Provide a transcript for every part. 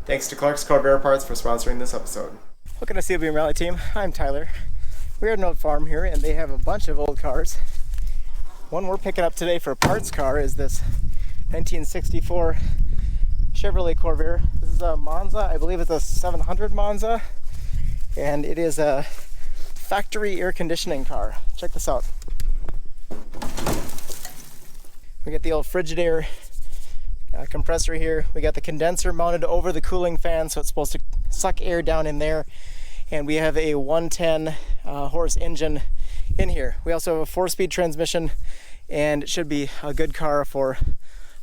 Thanks to Clark's Corvair Parts for sponsoring this episode. Welcome to CLB Rally Team. I'm Tyler. We're at an old farm here and they have a bunch of old cars. One we're picking up today for a parts car is this 1964 Chevrolet Corvair. This is a Monza. I believe it's a 700 Monza. And it is a factory air conditioning car. Check this out. We got the old Frigidaire compressor here. We got the condenser mounted over the cooling fan, so it's supposed to suck air down in there. And we have a 110 horse engine in here. We also have a 4-speed transmission, and it should be a good car for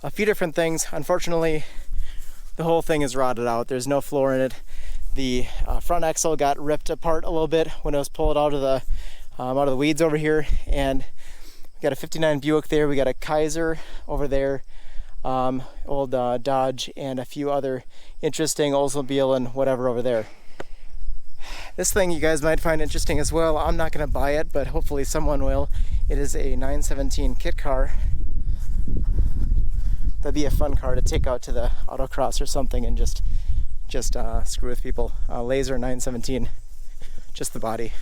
a few different things. Unfortunately, the whole thing is rotted out. There's no floor in it. The front axle got ripped apart a little bit when it was pulled out of the weeds over here. And we got a 59 Buick there. We got a Kaiser over there. Old Dodge, and a few other interesting Oldsmobile and whatever over there. This thing you guys might find interesting as well. I'm not going to buy it, but hopefully someone will. It is a 917 kit car. That'd be a fun car to take out to the autocross or something and just screw with people. Laser 917, just the body.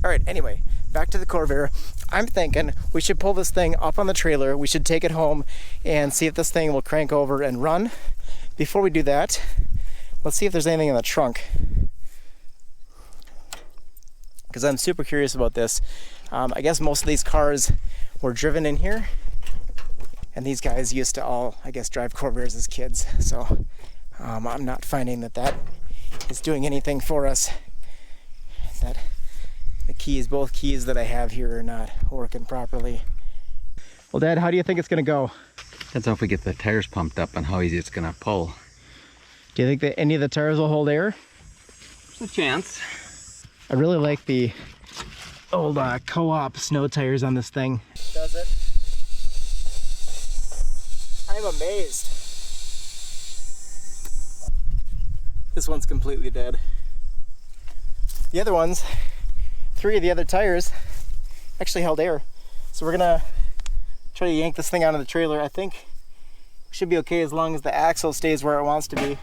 All right, anyway, back to the Corvair. I'm thinking we should pull this thing up on the trailer. We should take it home and see if this thing will crank over and run. Before we do that, let's see if there's anything in the trunk, because I'm super curious about this. I guess most of these cars were driven in here, and these guys used to all, I guess, drive Corvairs as kids. So I'm not finding that is doing anything for us. That both keys that I have here are not working properly. Well, Dad, how do you think it's going to go? Depends on if we get the tires pumped up and how easy it's going to pull. Do you think that any of the tires will hold air? There's a chance. I really like the old co-op snow tires on this thing. Does it? I'm amazed. This one's completely dead. The other ones, 3 of the other tires actually held air. So we're gonna try to yank this thing out of the trailer. I think we should be okay as long as the axle stays where it wants to be.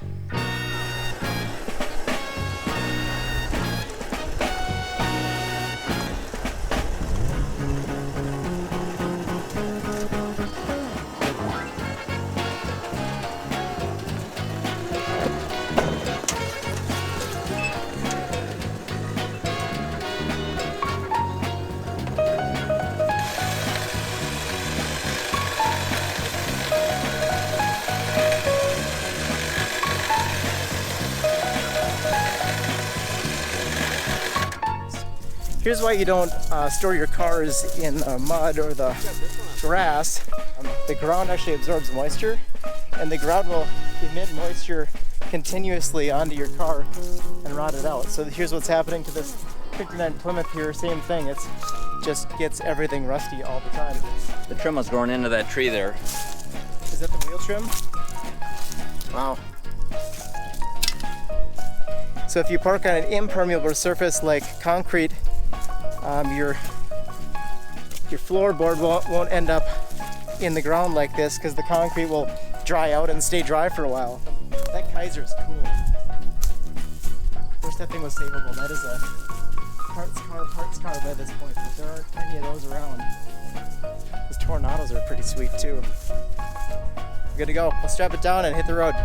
Here's why you don't store your cars in mud or the grass. The ground actually absorbs moisture, and the ground will emit moisture continuously onto your car and rot it out. So here's what's happening to this 59 Plymouth here, same thing. It just gets everything rusty all the time. The trim was going into that tree there. Is that the wheel trim? Wow. So if you park on an impermeable surface like concrete, your floorboard won't end up in the ground like this, because the concrete will dry out and stay dry for a while. That Kaiser is cool. Wish that thing was savable. That is a parts car by this point, but there aren't many of those around. Those Tornados are pretty sweet too. We're good to go. Let's strap it down and hit the road.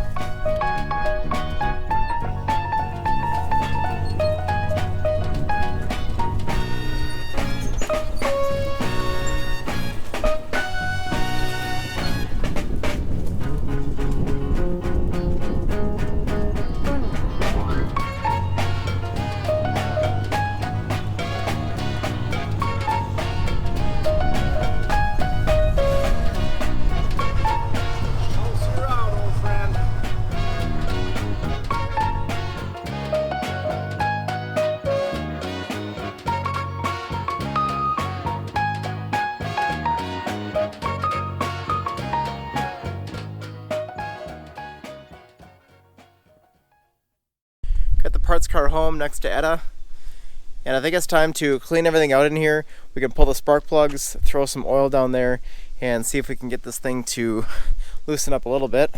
Got the parts car home next to Etta, and I think it's time to clean everything out in here. We can pull the spark plugs, throw some oil down there, and see if we can get this thing to loosen up a little bit.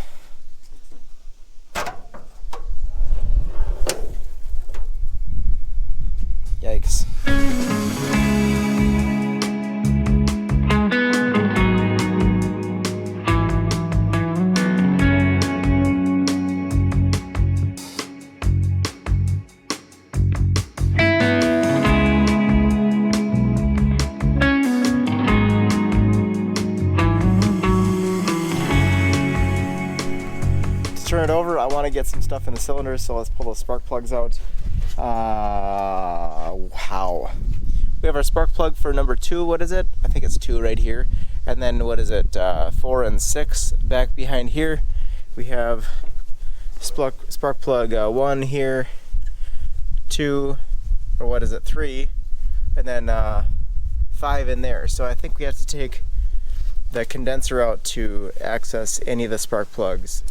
to get some stuff in the cylinders, so let's pull those spark plugs out. Wow. We have our spark plug for number 2. What is it? I think it's 2 right here. And then what is it? 4 and 6 back behind here. We have spark plug 1 here, 2, or what is it? 3, and then 5 in there. So I think we have to take the condenser out to access any of the spark plugs.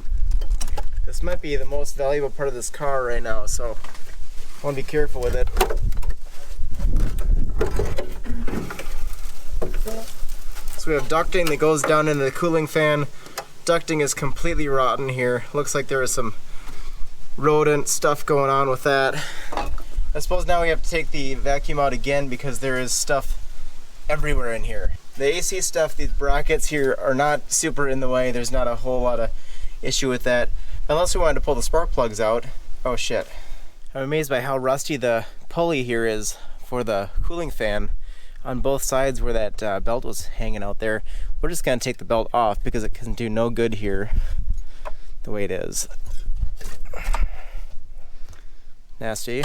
This might be the most valuable part of this car right now, so I want to be careful with it. So we have ducting that goes down into the cooling fan. Ducting is completely rotten here. Looks like there is some rodent stuff going on with that. I suppose now we have to take the vacuum out again because there is stuff everywhere in here. The AC stuff, these brackets here are not super in the way. There's not a whole lot of issue with that. Unless we wanted to pull the spark plugs out. Oh shit. I'm amazed by how rusty the pulley here is for the cooling fan on both sides where that belt was hanging out there. We're just gonna take the belt off because it can do no good here the way it is. Nasty.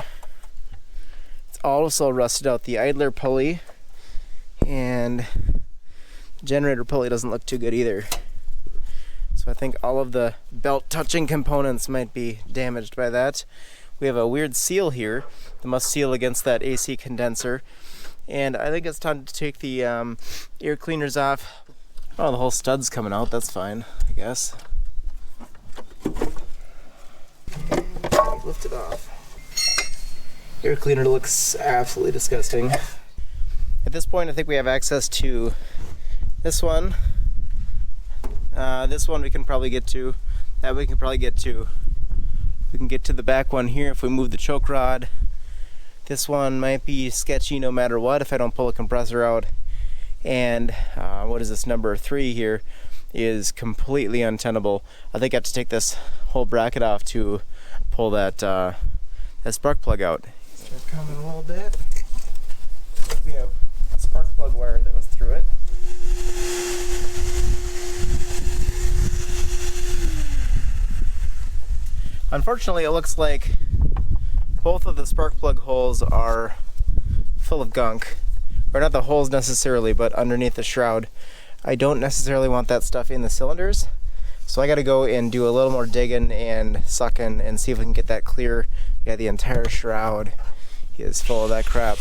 It's also rusted out the idler pulley, and the generator pulley doesn't look too good either. So I think all of the belt touching components might be damaged by that. We have a weird seal here that must seal against that AC condenser. And I think it's time to take the air cleaners off. Oh, the whole stud's coming out. That's fine, I guess. Lift it off. Air cleaner looks absolutely disgusting. At this point, I think we have access to this one. This one we can probably get to. That we can probably get to. We can get to the back one here if we move the choke rod. This one might be sketchy no matter what if I don't pull a compressor out. And what is this, number 3 here is completely untenable. I think I have to take this whole bracket off to pull that spark plug out. Start coming a little bit. We have a spark plug wire that was through it. Unfortunately, it looks like both of the spark plug holes are full of gunk. Or not the holes necessarily, but underneath the shroud. I don't necessarily want that stuff in the cylinders. So I gotta go and do a little more digging and sucking and see if we can get that clear. Yeah, the entire shroud is full of that crap.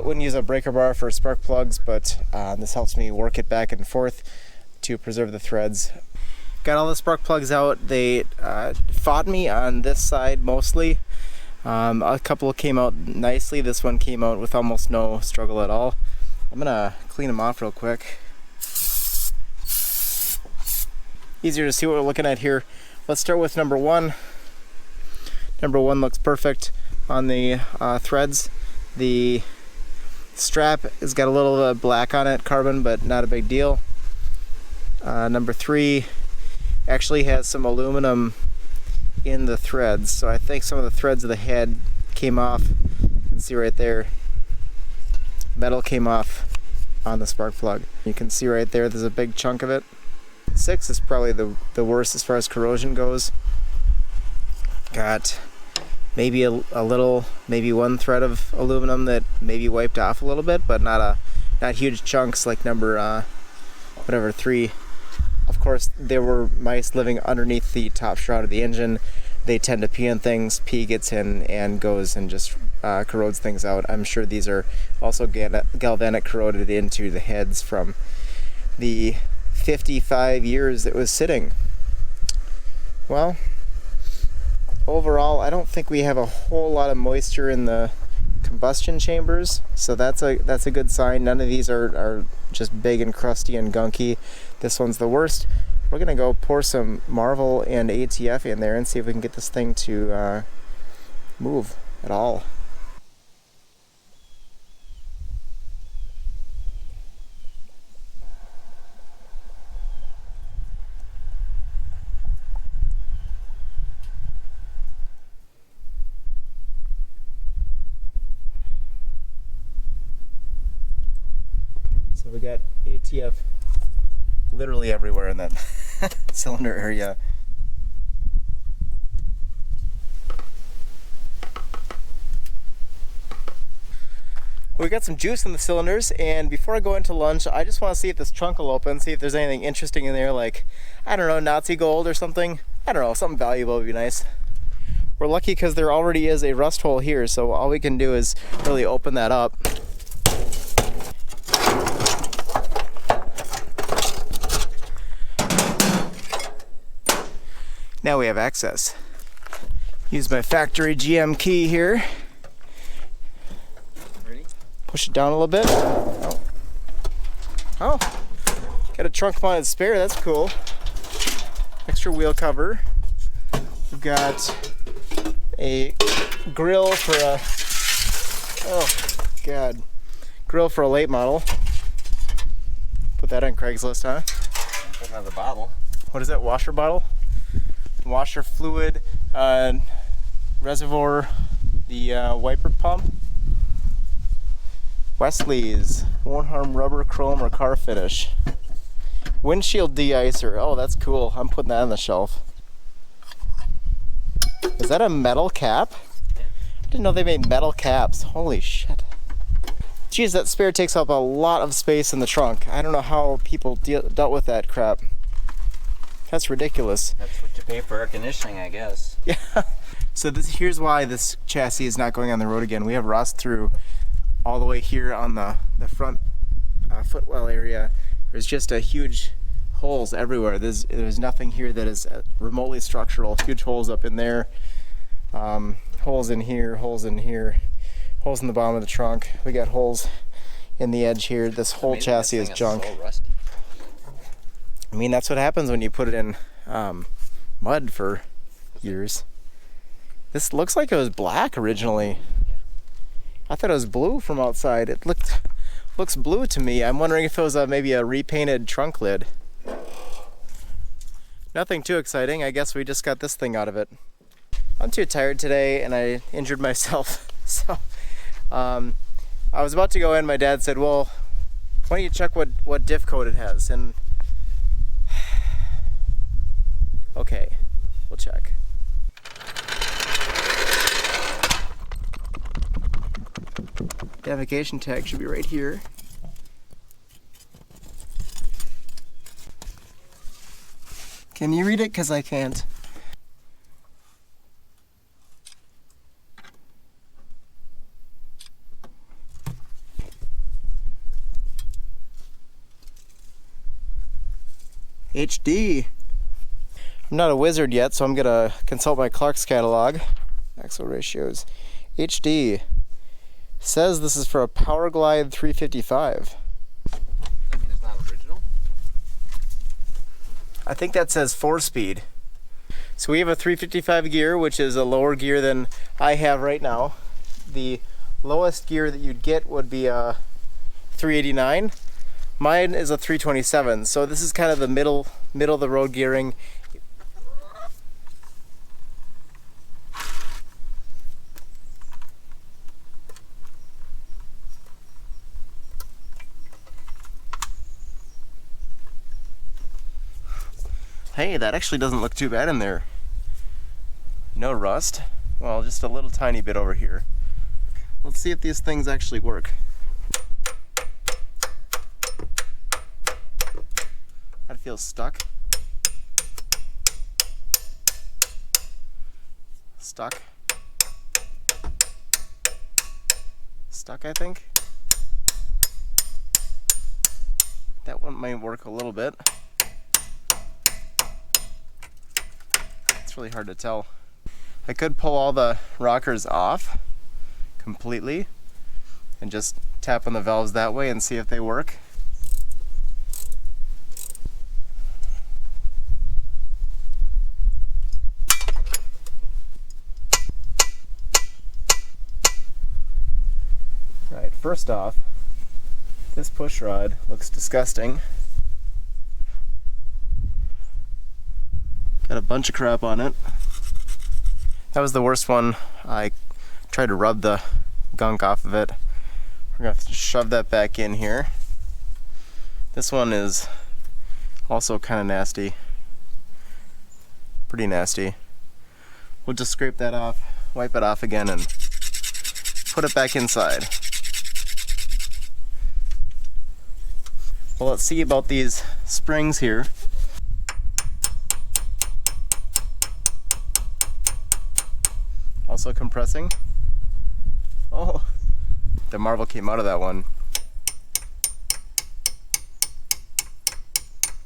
Wouldn't use a breaker bar for spark plugs, but this helps me work it back and forth to preserve the threads. Got all the spark plugs out. They fought me on this side mostly. A couple came out nicely. This one came out with almost no struggle at all. I'm gonna clean them off real quick. Easier to see what we're looking at here. Let's start with number 1. Number 1 looks perfect on the threads. The strap has got a little black on it, carbon, but not a big deal. Number 3 actually has some aluminum in the threads, so I think some of the threads of the head came off. You can see right there, metal came off on the spark plug. You can see right there, there's a big chunk of it. 6 is probably the worst as far as corrosion goes. Got maybe a little, maybe one thread of aluminum that maybe wiped off a little bit, but not huge chunks like number 3. Of course, there were mice living underneath the top shroud of the engine. They tend to pee on things. Pee gets in and goes and just corrodes things out. I'm sure these are also galvanic corroded into the heads from the 55 years it was sitting. Well, overall, I don't think we have a whole lot of moisture in the combustion chambers, so that's a good sign. None of these are just big and crusty and gunky. This one's the worst. We're gonna go pour some Marvel and ATF in there and see if we can get this thing to move at all. So we got ATF literally everywhere in that cylinder area. We got some juice in the cylinders, and before I go into lunch, I just want to see if this trunk will open, see if there's anything interesting in there, like, I don't know, Nazi gold or something. I don't know, something valuable would be nice. We're lucky because there already is a rust hole here, so all we can do is really open that up. Now we have access. Use my factory GM key here. Ready? Push it down a little bit. Oh, got a trunk mounted spare, that's cool. Extra wheel cover. We've got a grill for a, grill for a late model. Put that on Craigslist, huh? That's another bottle. What is that, washer bottle? Washer fluid, reservoir, the wiper pump. Wesley's, won't harm rubber, chrome, or car finish. Windshield de-icer, oh that's cool, I'm putting that on the shelf. Is that a metal cap? I didn't know they made metal caps, holy shit. Geez, that spare takes up a lot of space in the trunk. I don't know how people dealt with that crap. That's ridiculous. That's what you pay for air conditioning, I guess. Yeah. So here's why this chassis is not going on the road again. We have rust through all the way here on the front footwell area. There's just a huge holes everywhere. There's nothing here that is remotely structural. Huge holes up in there. Holes in here, holes in here, holes in the bottom of the trunk. We got holes in the edge here. This whole chassis is junk. So rusty. I mean, that's what happens when you put it in mud for years. This looks like it was black originally. Yeah. I thought it was blue from outside. It looks blue to me. I'm wondering if it was maybe a repainted trunk lid. Nothing too exciting. I guess we just got this thing out of it. I'm too tired today and I injured myself. So I was about to go in. My dad said, well, why don't you check what diff code it has? And okay, we'll check. Navigation tag should be right here. Can you read it? Because I can't. HD. I'm not a wizard yet, so I'm gonna consult my Clark's catalog. Axle ratios. HD. Says this is for a Power Glide 355. I mean, it's not original? I think that says 4-speed. So we have a 355 gear, which is a lower gear than I have right now. The lowest gear that you'd get would be a 389. Mine is a 327, so this is kind of the middle of the road gearing. Hey, that actually doesn't look too bad in there. No rust. Well, just a little tiny bit over here. Let's see if these things actually work. That feels stuck. Stuck. Stuck, I think. That one might work a little bit. It's really hard to tell. I could pull all the rockers off completely and just tap on the valves that way and see if they work. Right, first off, this push rod looks disgusting. Got a bunch of crap on it. That was the worst one. I tried to rub the gunk off of it. We're gonna have to shove that back in here. This one is also kind of nasty. Pretty nasty. We'll just scrape that off, wipe it off again, and put it back inside. Well, let's see about these springs here. Also compressing. Oh, the marble came out of that one.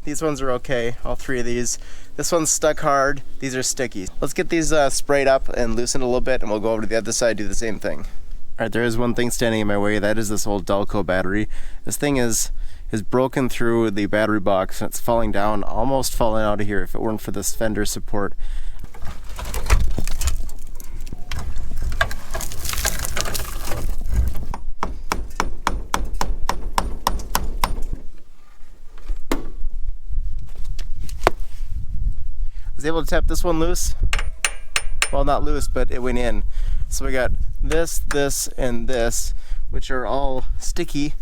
These ones are okay, all three of these. This one's stuck hard, these are sticky. Let's get these sprayed up and loosened a little bit, and we'll go over to the other side, do the same thing. Alright, there is one thing standing in my way. That is this old Delco battery. This thing is broken through the battery box, and it's falling down, almost falling out of here if it weren't for this fender support. I was able to tap this one loose. Well, not loose, but it went in. So we got this, this, and this, which are all sticky,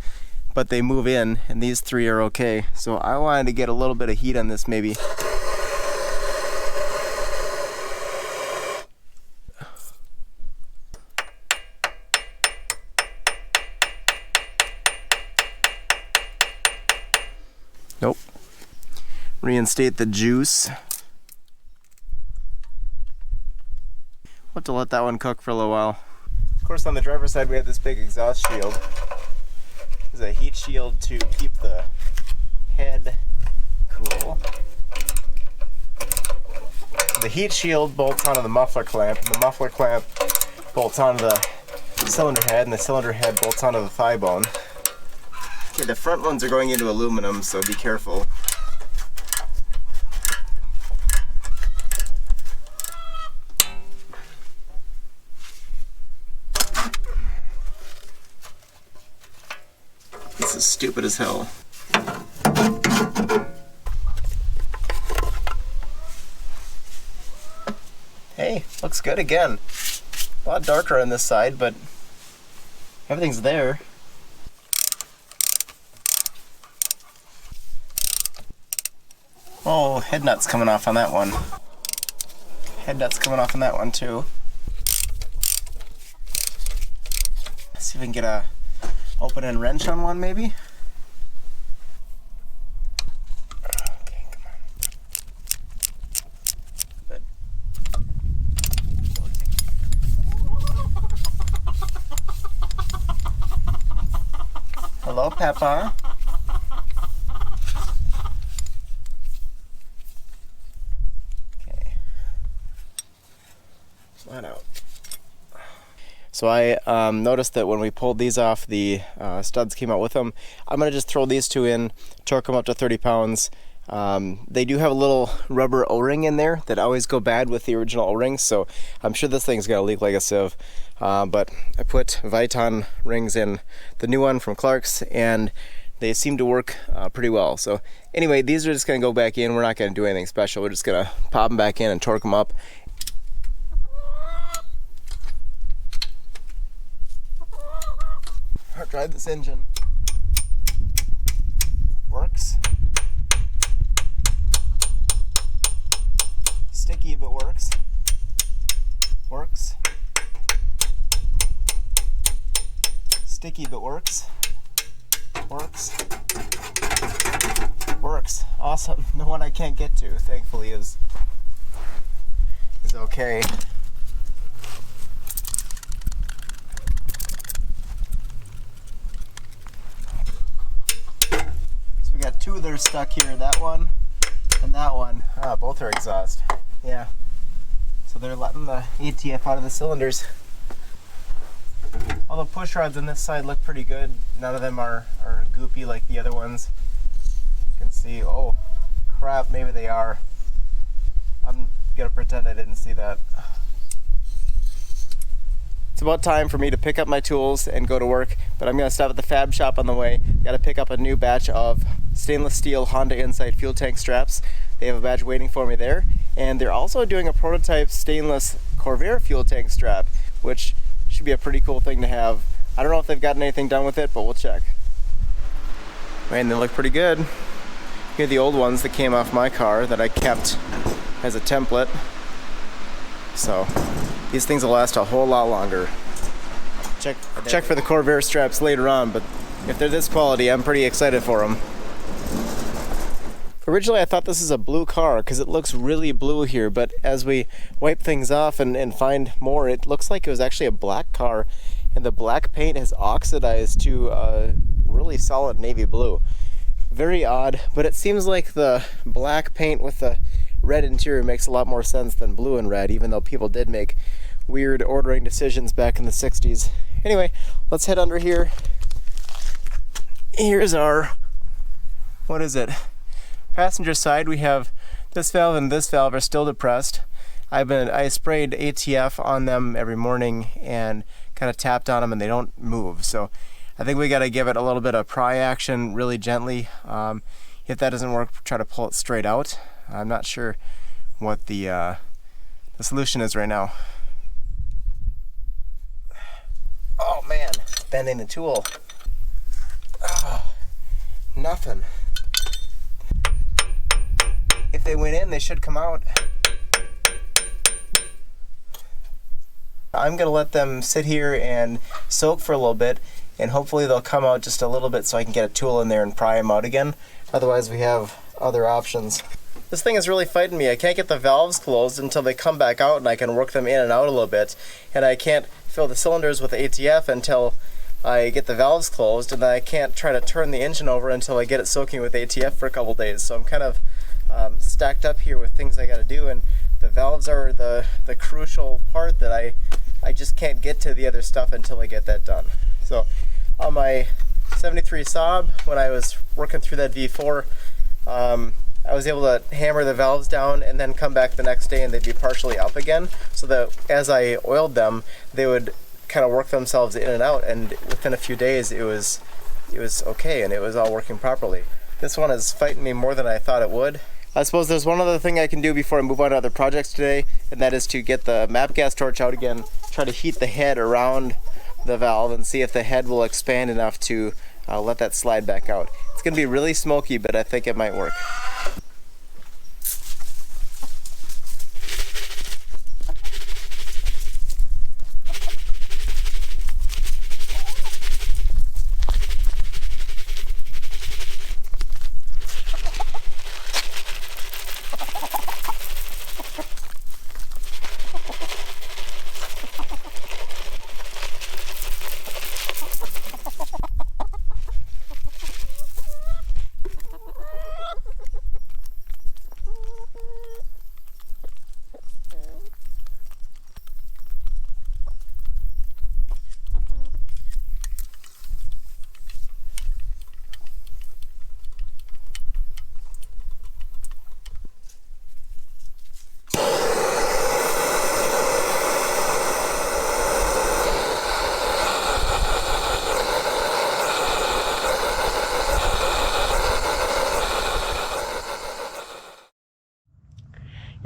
but they move in, and these three are okay. So I wanted to get a little bit of heat on this maybe. Nope. Reinstate the juice. We'll have to let that one cook for a little while. Of course, on the driver's side, we have this big exhaust shield. There's a heat shield to keep the head cool. The heat shield bolts onto the muffler clamp, and the muffler clamp bolts onto the cylinder head, and the cylinder head bolts onto the thigh bone. Okay, the front ones are going into aluminum, so be careful. This is stupid as hell. Hey, looks good again. A lot darker on this side, but everything's there. Oh, head nut's coming off on that one. Head nut's coming off on that one too. Let's see if we can get a open end wrench on one maybe. Okay, come on. Good. Hello, Peppa. Okay. Flat out. So I noticed that when we pulled these off, the studs came out with them. I'm going to just throw these two in, torque them up to 30 pounds. They do have a little rubber O-ring in there that always go bad with the original O-rings, so I'm sure this thing's going to leak like a sieve. But I put Viton rings in the new one from Clark's, and they seem to work pretty well. So anyway, these are just going to go back in. We're not going to do anything special. We're just going to pop them back in and torque them up. Hard drive this engine. Works. Sticky, but works. Works. Awesome. The one I can't get to, thankfully, is okay. So we got two that are stuck here. That one and that one. Both are exhaust. Yeah. So they're letting the ATF out of the cylinders. All the push rods on this side look pretty good. None of them are goopy like the other ones. You can see, oh crap, maybe they are. I'm gonna pretend I didn't see that. It's about time for me to pick up my tools and go to work, but I'm gonna stop at the fab shop on the way. Gotta pick up a new batch of stainless steel Honda Insight fuel tank straps. They have a batch waiting for me there, and they're also doing a prototype stainless Corvair fuel tank strap, which should be a pretty cool thing to have. I don't know if they've gotten anything done with it, but we'll check. Man, they look pretty good. Here are the old ones that came off my car that I kept as a template. So these things will last a whole lot longer. Check for the Corvair straps later on, but if they're this quality, I'm pretty excited for them. Originally I thought this is a blue car because it looks really blue here, but as we wipe things off and find more, it looks like it was actually a black car, and the black paint has oxidized to a really solid navy blue. Very odd, but it seems like the black paint with the red interior makes a lot more sense than blue and red, even though people did make weird ordering decisions back in the 60s. Anyway, let's head under here. Here's our, what is it? Passenger side. We have this valve and this valve are still depressed. I sprayed ATF on them every morning and kind of tapped on them, and they don't move. So I think we got to give it a little bit of pry action really gently. If that doesn't work, try to pull it straight out. I'm not sure what the solution is right now. Oh man, bending the tool. Oh, nothing. If they went in, they should come out. I'm gonna let them sit here and soak for a little bit, and hopefully they'll come out just a little bit so I can get a tool in there and pry them out again. Otherwise we have other options. This thing is really fighting me. I can't get the valves closed until they come back out and I can work them in and out a little bit. And I can't fill the cylinders with ATF until I get the valves closed, and then I can't try to turn the engine over until I get it soaking with ATF for a couple days. So I'm kind of stacked up here with things I got to do, and the valves are the crucial part that I just can't get to the other stuff until I get that done. So on my 73 Saab, when I was working through that V4, I was able to hammer the valves down and then come back the next day and they'd be partially up again, so that as I oiled them, they would kind of work themselves in and out, and within a few days it was okay and it was all working properly. This one is fighting me more than I thought it would. I suppose there's one other thing I can do before I move on to other projects today, and that is to get the MAP gas torch out again, try to heat the head around the valve and see if the head will expand enough to let that slide back out. It's going to be really smoky, but I think it might work.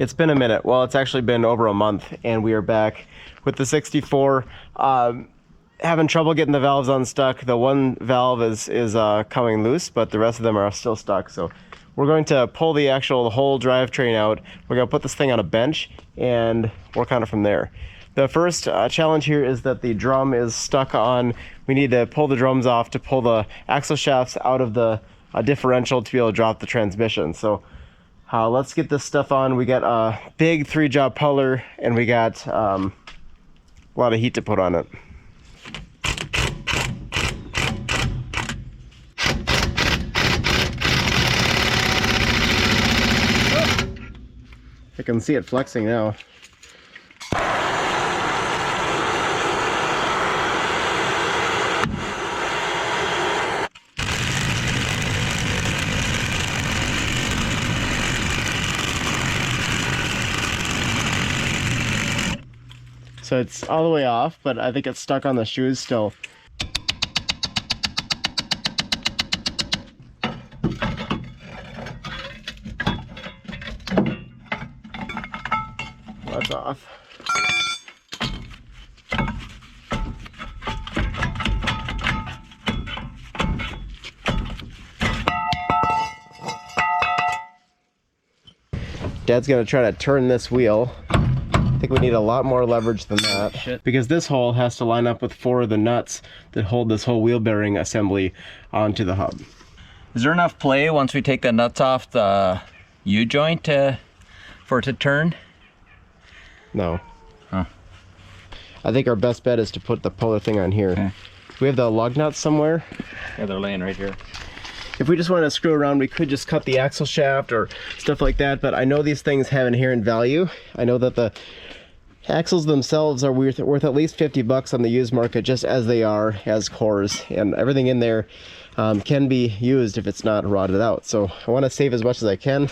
It's been a minute. Well, it's actually been over a month, and we are back with the 64. Having trouble getting the valves unstuck. The one valve is coming loose, but the rest of them are still stuck. So we're going to pull the whole drivetrain out. We're going to put this thing on a bench and work on it from there. The first challenge here is that the drum is stuck on. We need to pull the drums off to pull the axle shafts out of the differential to be able to drop the transmission. So let's get this stuff on. We got a big 3-job puller, and we got a lot of heat to put on it. I can see it flexing now. So it's all the way off, but I think it's stuck on the shoes still. That's off. Dad's gonna try to turn this wheel. I think we need a lot more leverage than that, because this hole has to line up with 4 of the nuts that hold this whole wheel bearing assembly onto the hub. Is there enough play once we take the nuts off the U-joint for it to turn? No. Huh. I think our best bet is to put the puller thing on here. Okay. We have the lug nuts somewhere. Yeah, they're laying right here. If we just wanted to screw around, we could just cut the axle shaft or stuff like that, but I know these things have inherent value. I know that the axles themselves are worth at least $50 on the used market, just as they are as cores, and everything in there can be used if it's not rotted out. So I want to save as much as I can.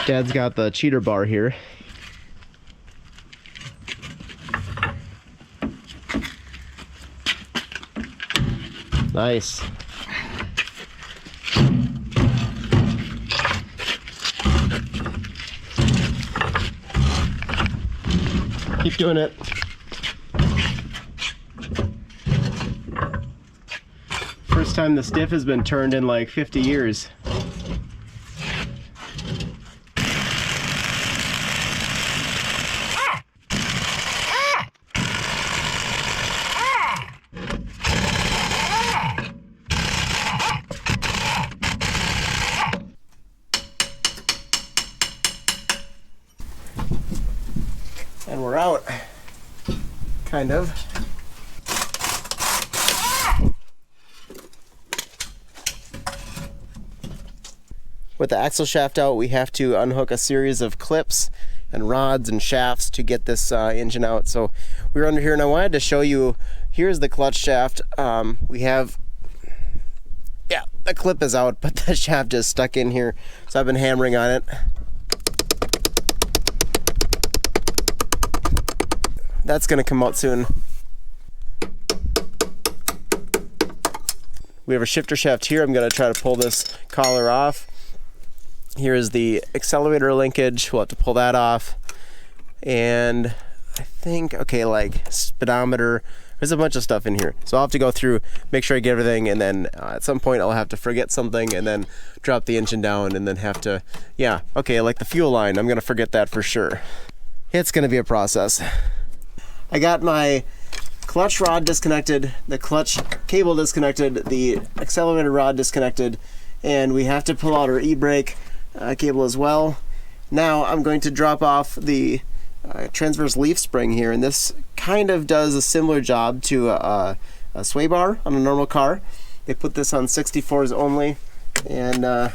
Dad's got the cheater bar here. Nice. Keep doing it. First time the stiff has been turned in like 50 years. And we're out, kind of. With the axle shaft out, we have to unhook a series of clips and rods and shafts to get this engine out. So we're under here, and I wanted to show you, here's the clutch shaft. We have, yeah, the clip is out, but the shaft is stuck in here. So I've been hammering on it. That's gonna come out soon. We have a shifter shaft here. I'm gonna try to pull this collar off. Here is the accelerator linkage. We'll have to pull that off. And I think, okay, like speedometer, there's a bunch of stuff in here. So I'll have to go through, make sure I get everything, and then at some point I'll have to forget something and then drop the engine down and then have to, yeah, okay, like the fuel line, I'm gonna forget that for sure. It's gonna be a process. I got my clutch rod disconnected, the clutch cable disconnected, the accelerator rod disconnected, and we have to pull out our e-brake cable as well. Now I'm going to drop off the transverse leaf spring here, and this kind of does a similar job to a sway bar on a normal car. They put this on 64s only, and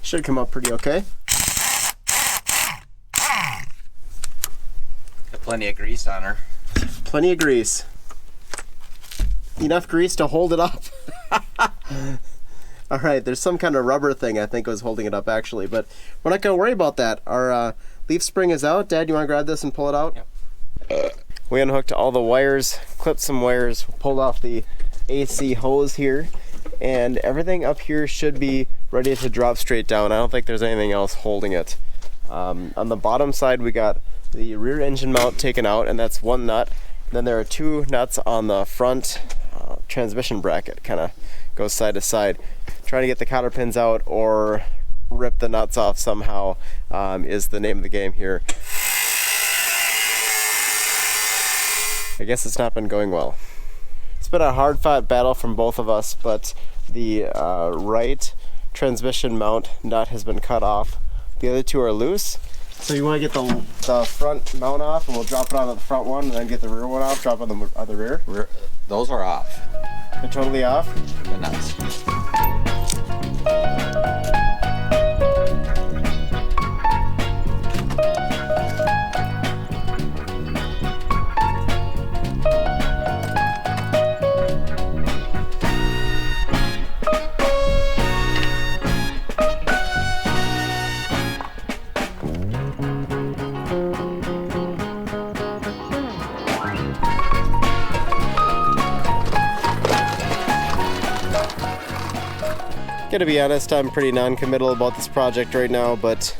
should come up pretty okay. Plenty of grease on her. Plenty of grease. Enough grease to hold it up. All right, there's some kind of rubber thing I think was holding it up actually, but we're not gonna worry about that. Our leaf spring is out. Dad, you wanna grab this and pull it out? Yep. We unhooked all the wires, clipped some wires, pulled off the AC hose here, and everything up here should be ready to drop straight down. I don't think there's anything else holding it. On the bottom side, we got the rear engine mount taken out, and that's one nut. Then there are 2 nuts on the front transmission bracket, kind of goes side to side. Trying to get the cotter pins out or rip the nuts off somehow is the name of the game here. I guess it's not been going well. It's been a hard-fought battle from both of us, but the right transmission mount nut has been cut off. The other two are loose. So you want to get the front mount off, and we'll drop it onto the front one, and then get the rear one off, drop on the rear. Those are off. They're totally off? The nuts. Gotta be honest, I'm pretty non-committal about this project right now, but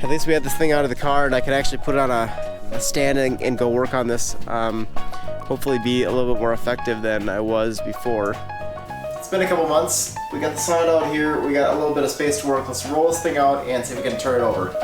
at least we had this thing out of the car and I can actually put it on a stand and go work on this. Hopefully be a little bit more effective than I was before. It's been a couple months. We got the sign out here, we got a little bit of space to work. Let's roll this thing out and see if we can turn it over.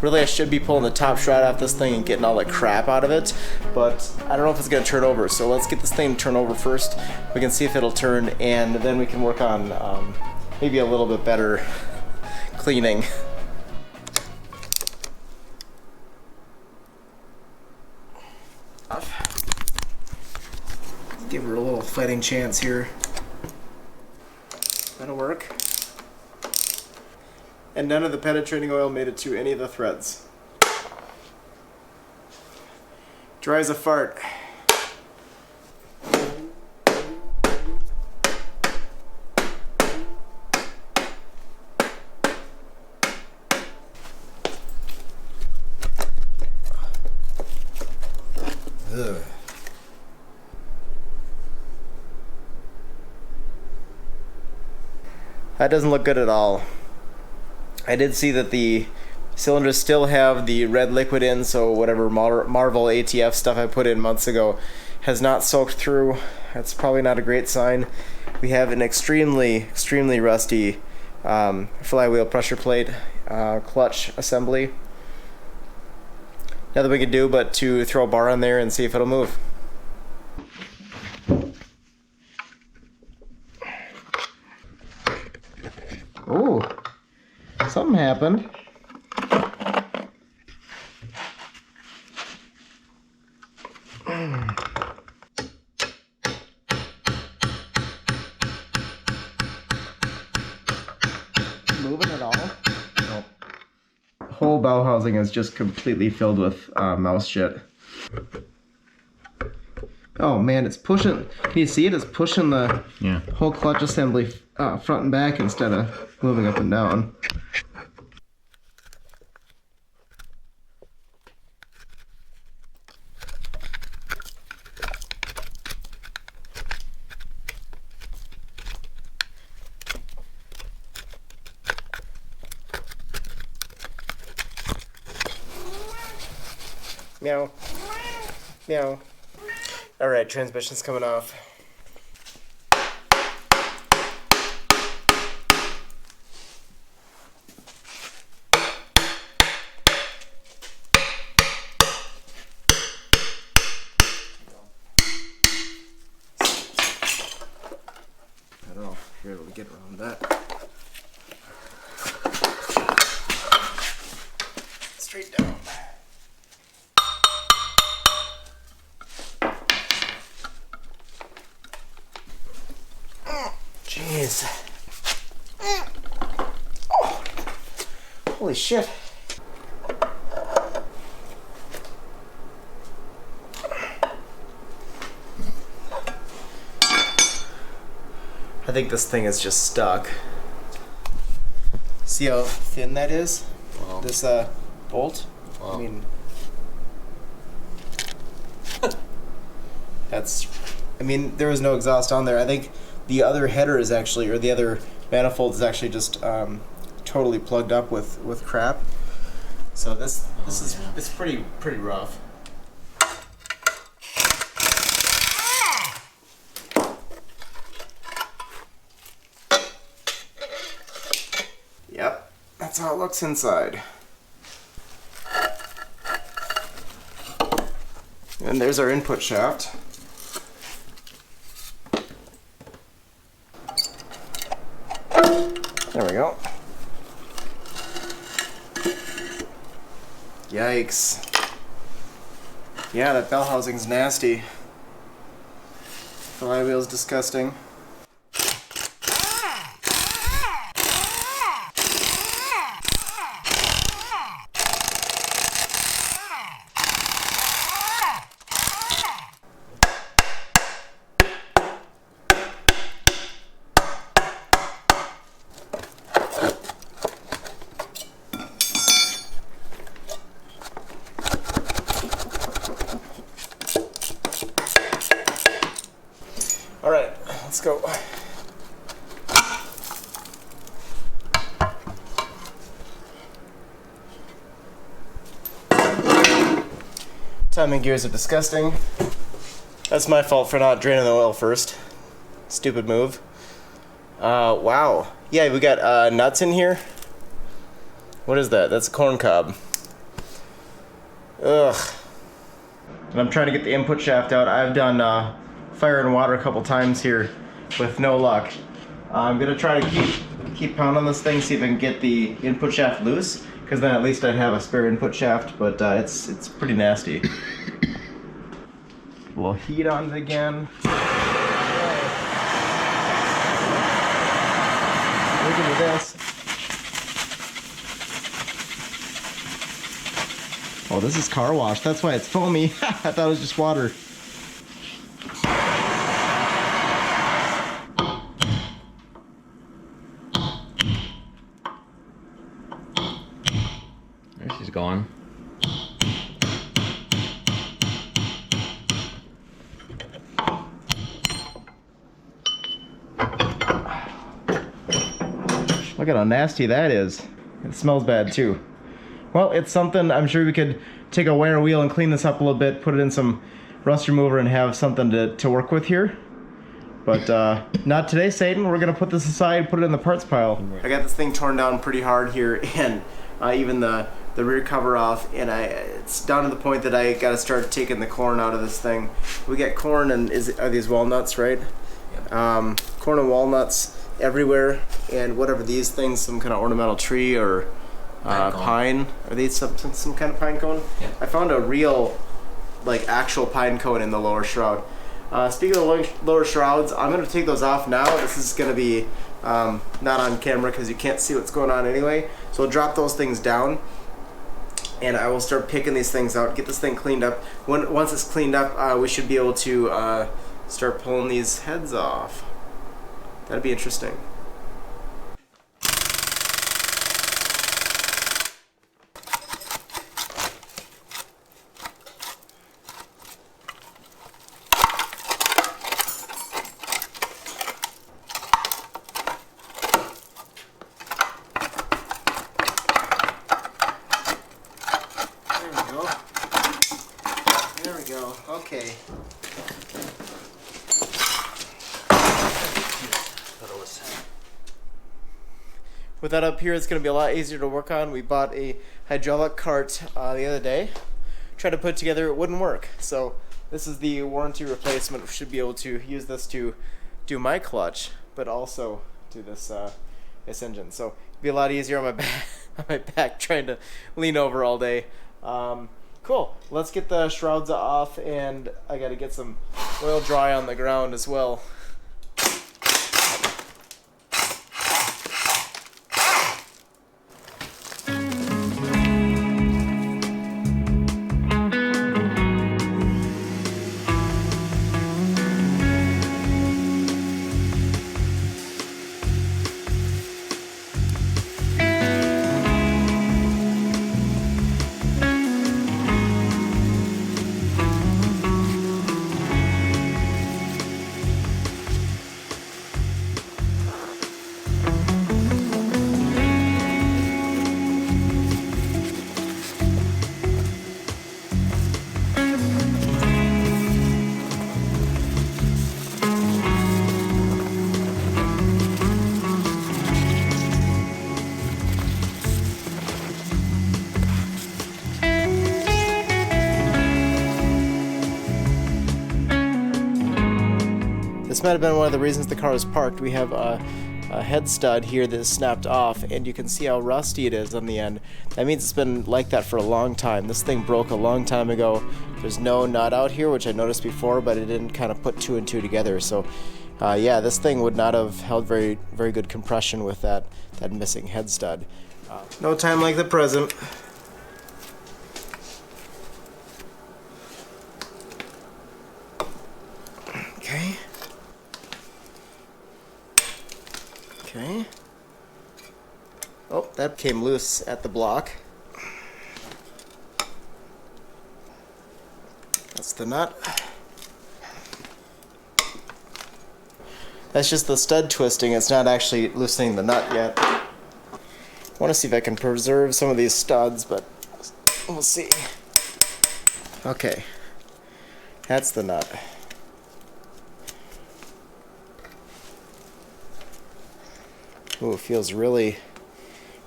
Really, I should be pulling the top shroud off this thing and getting all the crap out of it, but I don't know if it's gonna turn over. So let's get this thing to turn over first. We can see if it'll turn, and then we can work on maybe a little bit better cleaning. Give her a little fighting chance here. That'll work. And none of the penetrating oil made it to any of the threads. Dry as a fart. Ugh. That doesn't look good at all. I did see that the cylinders still have the red liquid in, so whatever Marvel ATF stuff I put in months ago has not soaked through. That's probably not a great sign. We have an extremely rusty flywheel pressure plate clutch assembly. Nothing we can do but to throw a bar on there and see if it'll move. Oh, something happened. Moving at all? Nope. The whole bow housing is just completely filled with mouse shit. Oh man, it's pushing. Can you see it? It's pushing the whole clutch assembly front and back instead of moving up and down. Meow. Meow. Alright, transmission's coming off. I don't know if you're able to get around that. Straight down. Jeez. Oh. Holy shit. I think this thing is just stuck. See how thin that is? Wow. This bolt? Wow. I mean, I mean, there was no exhaust on there. I think the other header is actually, or the other manifold is actually just totally plugged up with crap. So it's pretty rough. Yep, that's how it looks inside. And there's our input shaft. There we go. Yikes. Yeah, that bell housing's nasty. The flywheel's disgusting. All right, let's go. Timing gears are disgusting. That's my fault for not draining the oil first. Stupid move. Wow. Yeah, we got nuts in here. What is that? That's a corn cob. Ugh. And I'm trying to get the input shaft out. I've done fire and water a couple times here with no luck. I'm gonna try to keep pounding this thing, see if I can get the input shaft loose, because then at least I'd have a spare input shaft, but it's pretty nasty. A little heat on it again. Look at this. Oh, this is car wash. That's why it's foamy. I thought it was just water. There she's going. Look at how nasty that is. It smells bad too. Well, it's something. I'm sure we could take a wire wheel and clean this up a little bit, put it in some rust remover and have something to work with here. But not today, Satan. We're gonna put this aside, put it in the parts pile. I got this thing torn down pretty hard here, and even the rear cover off, and it's down to the point that I gotta start taking the corn out of this thing. We got corn, and are these walnuts, right? Yep. Corn and walnuts everywhere, and whatever these things, some kind of ornamental tree or pine. Are these some kind of pine cone? Yeah. I found a real, like, actual pine cone in the lower shroud. Speaking of lower shrouds, I'm going to take those off now. This is going to be not on camera because you can't see what's going on anyway. So I'll drop those things down, and I will start picking these things out, get this thing cleaned up. Once it's cleaned up, we should be able to start pulling these heads off. That'd be interesting. There we go. Okay. With that up here, it's going to be a lot easier to work on. We bought a hydraulic cart the other day. Tried to put it together, it wouldn't work. So this is the warranty replacement. We should be able to use this to do my clutch, but also do this this engine. So it'd be a lot easier on my back trying to lean over all day. Cool. Let's get the shrouds off, and I got to get some oil dry on the ground as well. This might have been one of the reasons the car was parked. We have a head stud here that is snapped off, and you can see how rusty it is on the end. That means it's been like that for a long time. This thing broke a long time ago. There's no nut out here, which I noticed before, but it didn't kind of put two and two together. So yeah, this thing would not have held very good compression with that missing head stud. No time like the present. Okay. Okay. Oh, that came loose at the block. That's the nut. That's just the stud twisting. It's not actually loosening the nut yet. I want to see if I can preserve some of these studs, but we'll see. Okay. That's the nut. Ooh, it feels really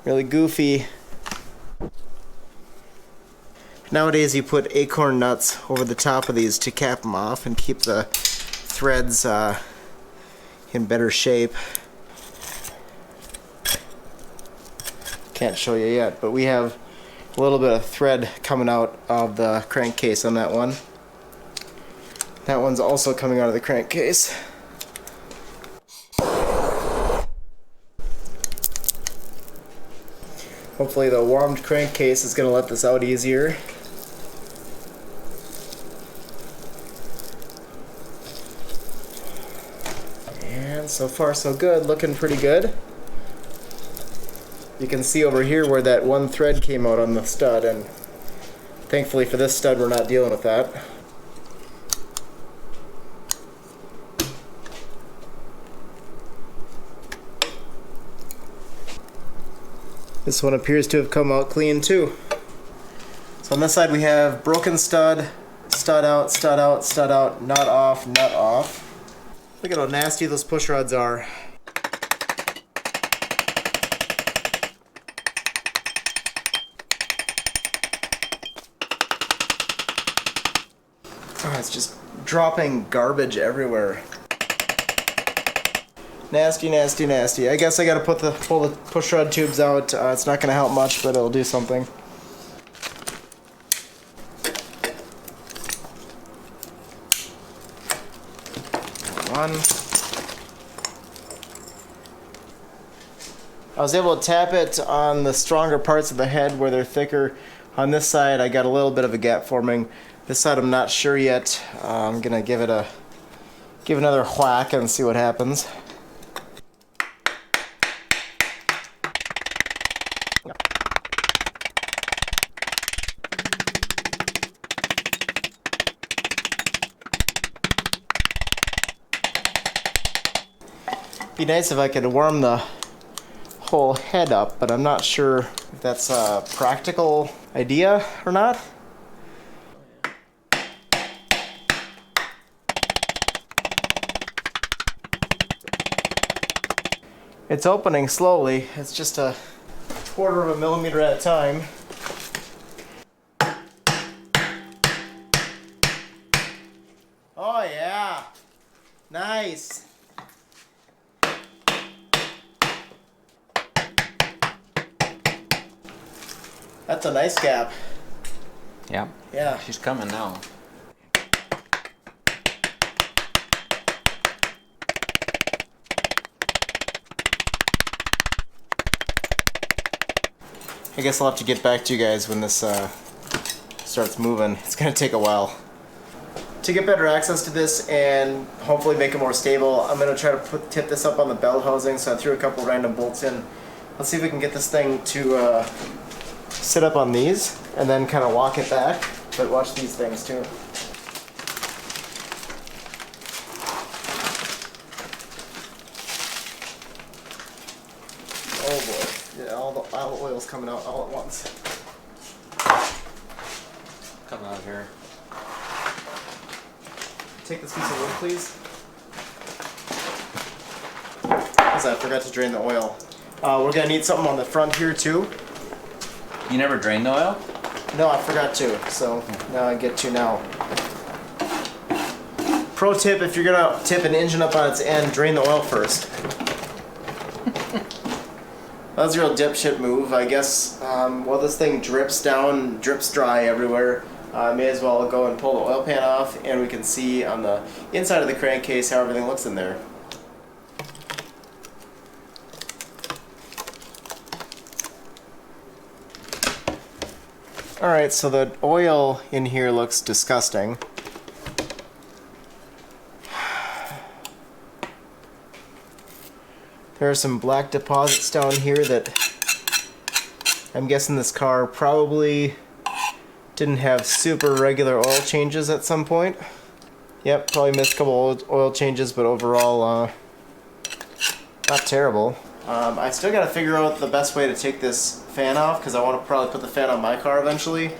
goofy. Nowadays you put acorn nuts over the top of these to cap them off and keep the threads in better shape. Can't show you yet, but we have a little bit of thread coming out of the crankcase on that one. That one's also coming out of the crankcase. Hopefully the warmed crankcase is going to let this out easier. And so far so good, looking pretty good. You can see over here where that one thread came out on the stud, and thankfully for this stud we're not dealing with that. This one appears to have come out clean too. So on this side we have broken stud, stud out, stud out, stud out, nut off, nut off. Look at how nasty those push rods are. Oh, it's just dropping garbage everywhere. Nasty, nasty, nasty. I guess I gotta pull the push rod tubes out. It's not gonna help much, but it'll do something. One. I was able to tap it on the stronger parts of the head where they're thicker. On this side, I got a little bit of a gap forming. This side, I'm not sure yet. I'm gonna give another whack and see what happens. Be nice if I could warm the whole head up, but I'm not sure if that's a practical idea or not. It's opening slowly. It's just a 1/4 of a millimeter at a time. Oh yeah, nice. That's a nice gap. Yeah. Yeah. She's coming now. I guess I'll have to get back to you guys when this starts moving. It's going to take a while. To get better access to this and hopefully make it more stable, I'm going to try to tip this up on the bell housing, so I threw a couple random bolts in. Let's see if we can get this thing to sit up on these and then kind of walk it back, but watch these things too. Oh boy, yeah, all the oil's coming out all at once. Come out here. Take this piece of wood, please. Because I forgot to drain the oil. We're going to need something on the front here too. You never drained the oil? No, I forgot to, so now I get to now. Pro tip, if you're gonna tip an engine up on its end, drain the oil first. That was a real dipshit move. I guess while this thing drips dry everywhere, I may as well go and pull the oil pan off, and we can see on the inside of the crankcase how everything looks in there. Alright, so the oil in here looks disgusting. There are some black deposits down here that I'm guessing this car probably didn't have super regular oil changes at some point. Yep, probably missed a couple oil changes, but overall not terrible. I still gotta figure out the best way to take this fan off, because I want to probably put the fan on my car eventually.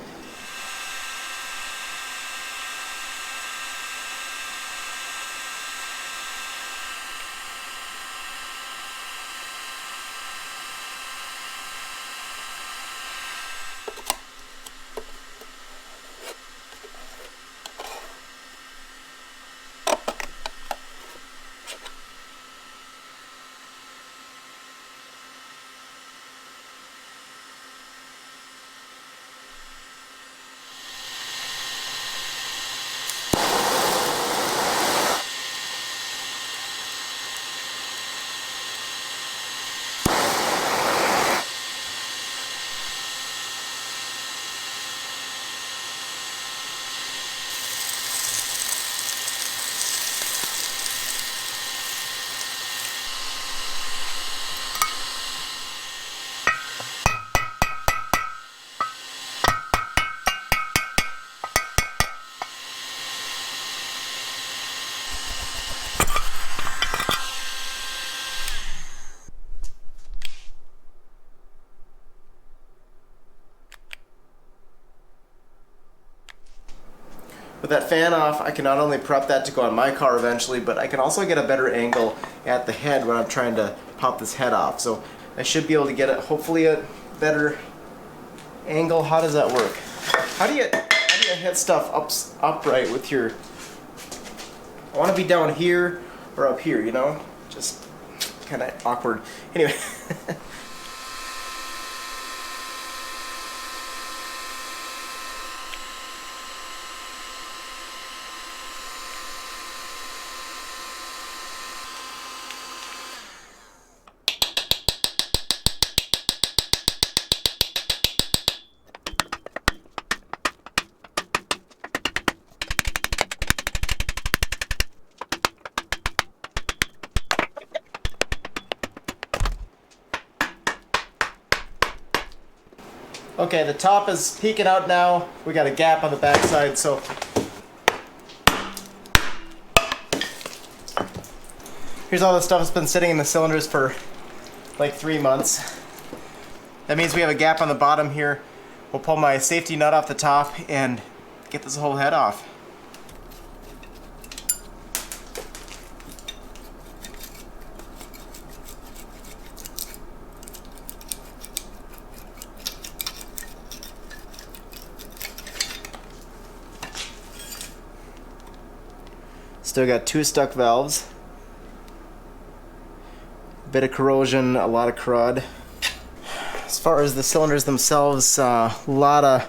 With that fan off, I can not only prep that to go on my car eventually, but I can also get a better angle at the head when I'm trying to pop this head off. So I should be able to get it, hopefully a better angle. How does that work? How do you hit stuff upright with your... I want to be down here or up here, you know? Just kind of awkward. Anyway. Okay, the top is peeking out now. We got a gap on the backside, so here's all the stuff that's been sitting in the cylinders for like 3 months. That means we have a gap on the bottom here. We'll pull my safety nut off the top and get this whole head off. Still got 2 stuck valves. A bit of corrosion, a lot of crud. As far as the cylinders themselves, a lot of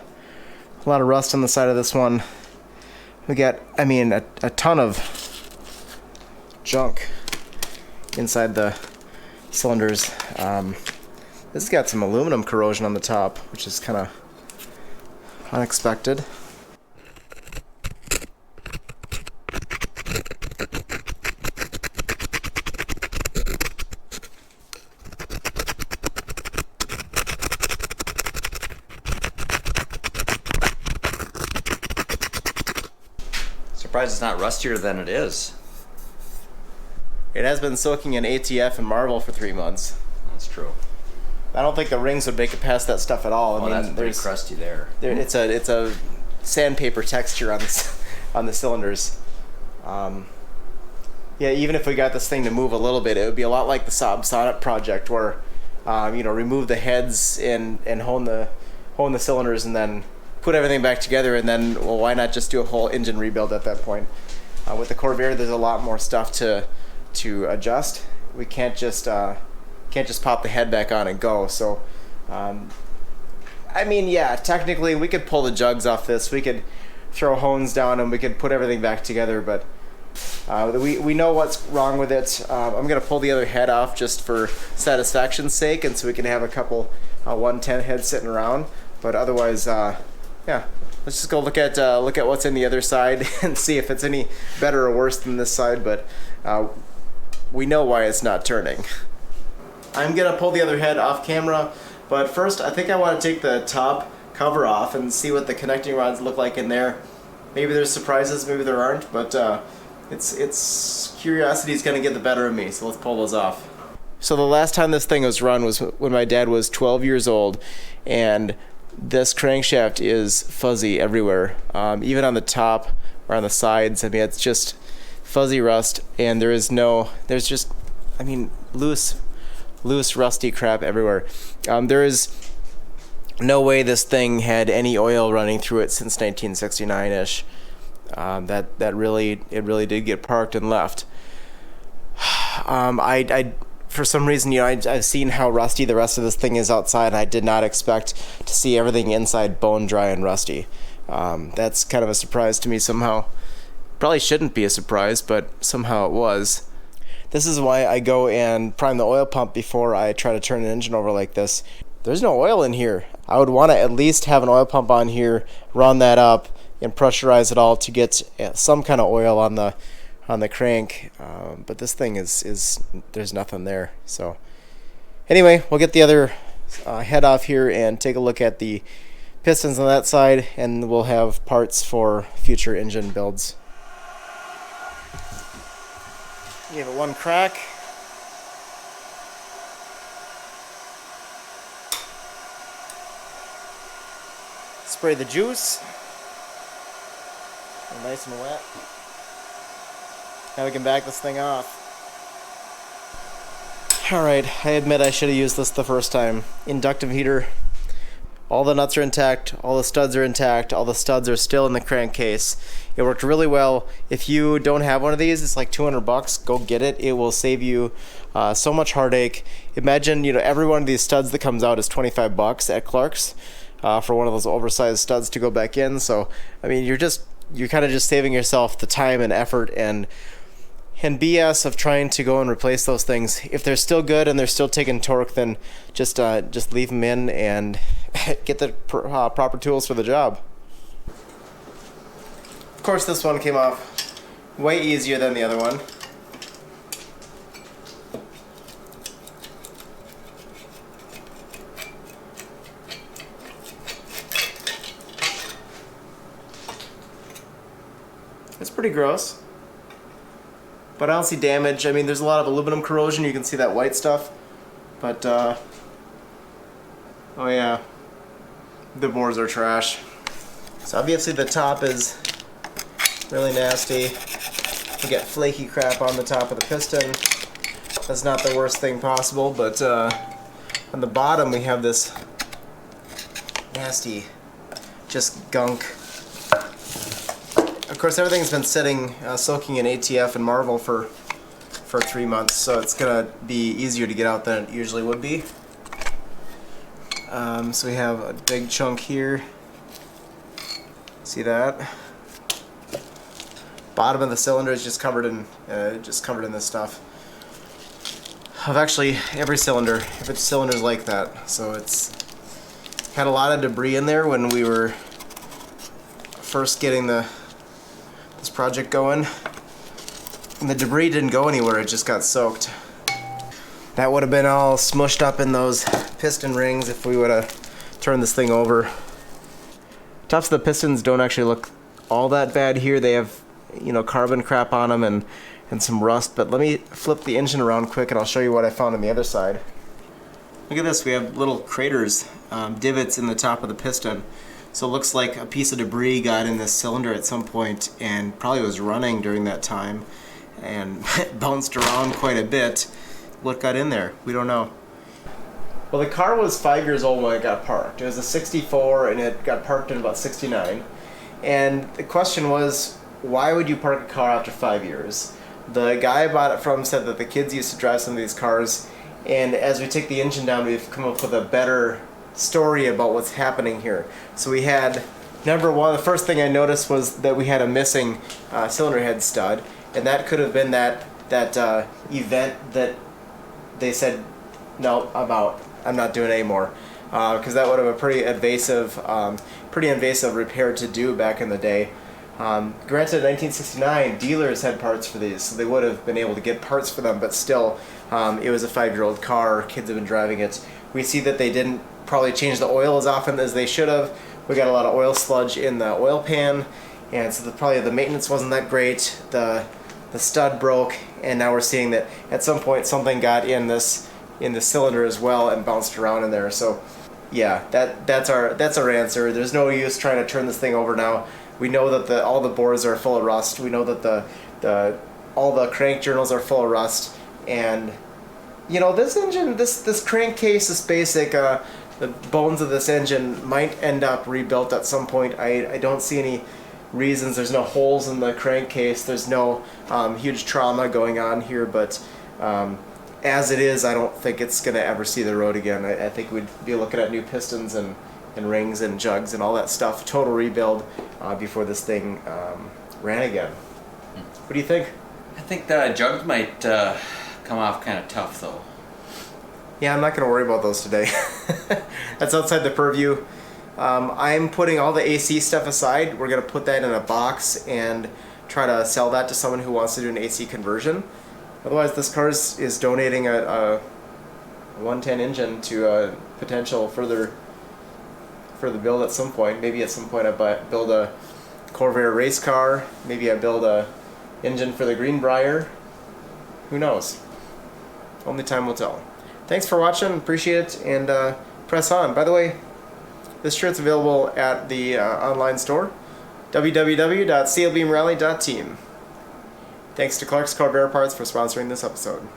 rust on the side of this one. We got, I mean, a ton of junk inside the cylinders. This has got some aluminum corrosion on the top, which is kind of unexpected. Surprised it's not rustier than it is. It has been soaking in ATF and Marvel for 3 months. That's true. I don't think the rings would make it past that stuff at all. I mean, that's pretty crusty there. It's a sandpaper texture on the cylinders. Yeah, even if we got this thing to move a little bit, it would be a lot like the Saab Sonnet project, where remove the heads and hone the cylinders, and then put everything back together, and then, well, why not just do a whole engine rebuild at that point? With the Corvair, there's a lot more stuff to adjust. We can't just pop the head back on and go. So, I mean, yeah, technically we could pull the jugs off this. We could throw hones down and we could put everything back together, but we know what's wrong with it. I'm gonna pull the other head off just for satisfaction's sake, and so we can have a couple 110 heads sitting around. But otherwise, yeah, let's just go look at what's in the other side and see if it's any better or worse than this side. But we know why it's not turning. I'm gonna pull the other head off camera, but first I think I want to take the top cover off and see what the connecting rods look like in there. Maybe there's surprises, maybe there aren't, but it's curiosity is gonna get the better of me, so let's pull those off. So the last time this thing was run was when my dad was 12 years old, and this crankshaft is fuzzy everywhere, even on the top or on the sides. I mean, it's just fuzzy rust, and there's just, I mean, loose rusty crap everywhere. There is no way this thing had any oil running through it since 1969-ish. It really did get parked and left. I for some reason, I've seen how rusty the rest of this thing is outside, and I did not expect to see everything inside bone dry and rusty. That's kind of a surprise to me somehow. Probably shouldn't be a surprise, but somehow it was. This is why I go and prime the oil pump before I try to turn an engine over like this. There's no oil in here. I would want to at least have an oil pump on here, run that up, and pressurize it all to get some kind of oil on the crank. But this thing is there's nothing there. So anyway, we'll get the other head off here and take a look at the pistons on that side, and we'll have parts for future engine builds. Give it one crack. Spray the juice. Nice and wet. Now we can back this thing off. Alright, I admit I should have used this the first time. Inductive heater. All the nuts are intact, all the studs are intact, all the studs are still in the crankcase. It worked really well. If you don't have one of these, it's like $200. Go get it. It will save you so much heartache. Imagine, every one of these studs that comes out is $25 at Clark's for one of those oversized studs to go back in. So, I mean, you're kind of just saving yourself the time and effort and BS of trying to go and replace those things. If they're still good and they're still taking torque, then just leave them in and get the proper tools for the job. Of course, this one came off way easier than the other one. It's pretty gross, but I don't see damage. I mean, there's a lot of aluminum corrosion. You can see that white stuff, but oh yeah, the bores are trash. So obviously the top is really nasty. We got flaky crap on the top of the piston. That's not the worst thing possible, but on the bottom we have this nasty, just gunk. Of course, everything's been sitting, soaking in ATF and Marvel for 3 months, so it's gonna be easier to get out than it usually would be. So we have a big chunk here. See that? Bottom of the cylinder is just covered in this stuff. Of actually every cylinder, if it's cylinders like that. So it's had a lot of debris in there when we were first getting this project going. And the debris didn't go anywhere, it just got soaked. That would have been all smushed up in those piston rings if we would have turned this thing over. Tops of the pistons don't actually look all that bad here. They have, carbon crap on them and some rust, but let me flip the engine around quick and I'll show you what I found on the other side. Look at this, we have little craters, divots in the top of the piston. So it looks like a piece of debris got in this cylinder at some point and probably was running during that time and bounced around quite a bit. What got in there? We don't know. Well, the car was 5 years old when it got parked. It was a 64 and it got parked in about 69. And the question was, why would you park a car after 5 years? The guy I bought it from said that the kids used to drive some of these cars, and as we take the engine down, we've come up with a better story about what's happening here. So we had, number one, the first thing I noticed was that we had a missing cylinder head stud, and that could have been that event that they said, no, I'm out. I'm not doing it anymore. Because that would have a pretty invasive repair to do back in the day. Granted, in 1969, dealers had parts for these, so they would have been able to get parts for them, but still, it was a 5-year-old car. Kids have been driving it. We see that they didn't probably change the oil as often as they should have. We got a lot of oil sludge in the oil pan, and so probably the maintenance wasn't that great. The stud broke, and now we're seeing that at some point something got in the cylinder as well and bounced around in there. So yeah, that's our answer. There's no use trying to turn this thing over now. We know that all the bores are full of rust. We know that all the crank journals are full of rust, and you know, this engine, this crankcase, this basic, the bones of this engine might end up rebuilt at some point. I don't see any reasons. There's no holes in the crankcase. There's no huge trauma going on here, but as it is, I don't think it's going to ever see the road again. I think we'd be looking at new pistons and rings and jugs and all that stuff, total rebuild before this thing ran again. What do you think? I think the jugs might come off kind of tough though. Yeah, I'm not going to worry about those today. That's outside the purview. I'm putting all the AC stuff aside. We're going to put that in a box and try to sell that to someone who wants to do an AC conversion. Otherwise, this car is donating a 110 engine to a potential further build at some point. Maybe at some point I build a Corvair race car. Maybe I build a engine for the Greenbrier. Who knows? Only time will tell. Thanks for watching. Appreciate it, and press on. By the way, this shirt's available at the online store, www.clbeamrally.team. Thanks to Clark's Corvair Parts for sponsoring this episode.